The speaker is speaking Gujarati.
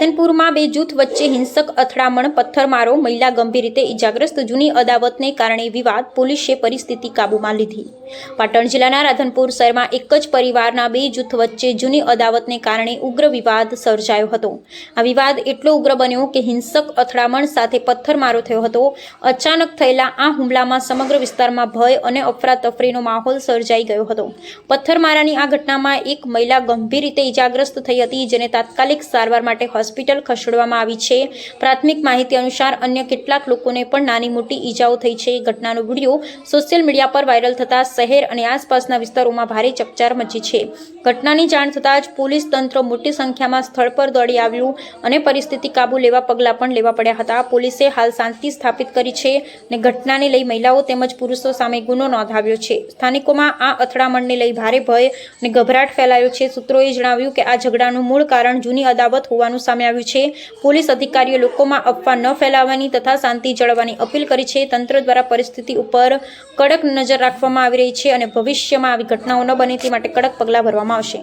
રાધનપુરમાં બે જૂથ વચ્ચે હિંસક અથડામણ, પથ્થરમારો, મહિલા ગંભીર રીતે ઇજાગ્રસ્ત. જૂની અદાવતને કારણે વિવાદ, પોલીસે પરિસ્થિતિ કાબૂમાં લીધી. પાટણ જિલ્લાના રાધનપુર શહેરમાં એક જ પરિવારના બે જૂથ વચ્ચે જૂની અદાવતને કારણે ઉગ્ર વિવાદ સર્જાયો હતો. આ વિવાદ એટલો ઉગ્ર બન્યો કે હિંસક અથડામણ સાથે પથ્થરમારો થયો હતો. અચાનક થયેલા આ હુમલામાં સમગ્ર વિસ્તારમાં ભય અને અફરાતફરીનો માહોલ સર્જાઈ ગયો હતો. પથ્થરમારાની આ ઘટનામાં એક મહિલા ગંભીર રીતે ઇજાગ્રસ્ત થઈ હતી, જેને તાત્કાલિક સારવાર માટે હોસ્પિટલ ખસેડવામાં આવી છે. પ્રાથમિક માહિતી અનુસાર અન્ય કેટલાક લોકોને પણ નાની મોટી ઈજાઓ થઈ છે. ઘટનાનો વિડીયો સોશિયલ મીડિયા પર વાયરલ થતા શહેર અને આસપાસના વિસ્તારોમાં ભારે ચકચાર મચી છે. ઘટનાની જાણ થતાં જ પોલીસ તંત્ર મોટી સંખ્યામાં સ્થળ પર દોડી આવ્યું અને પરિસ્થિતિ કાબૂ લેવા પગલાં પણ લેવા પડ્યા હતા. પોલીસે હાલ શાંતિ સ્થાપિત કરી છે અને ઘટનાને લઈ મહિલાઓ તેમજ પુરુષો સામે ગુનો નોંધાવ્યો છે. સ્થાનિકોમાં આ અથડામણને લઈ ભારે ભય અને ગભરાટ ફેલાયો છે. સૂત્રોએ જણાવ્યું કે આ ઝઘડાનું મૂળ કારણ જૂની અદાવત હોવાનું સામે આવ્યું છે. પોલીસ અધિકારીઓ લોકોમાં અફવા ન ફેલાવવાની તથા શાંતિ જાળવવાની અપીલ કરી છે. તંત્ર દ્વારા પરિસ્થિતિ ઉપર કડક નજર રાખવામાં આવી રહી છે અને ભવિષ્યમાં આવી ઘટનાઓ ન બને તે માટે કડક પગલાં ભરવામાં આવશે.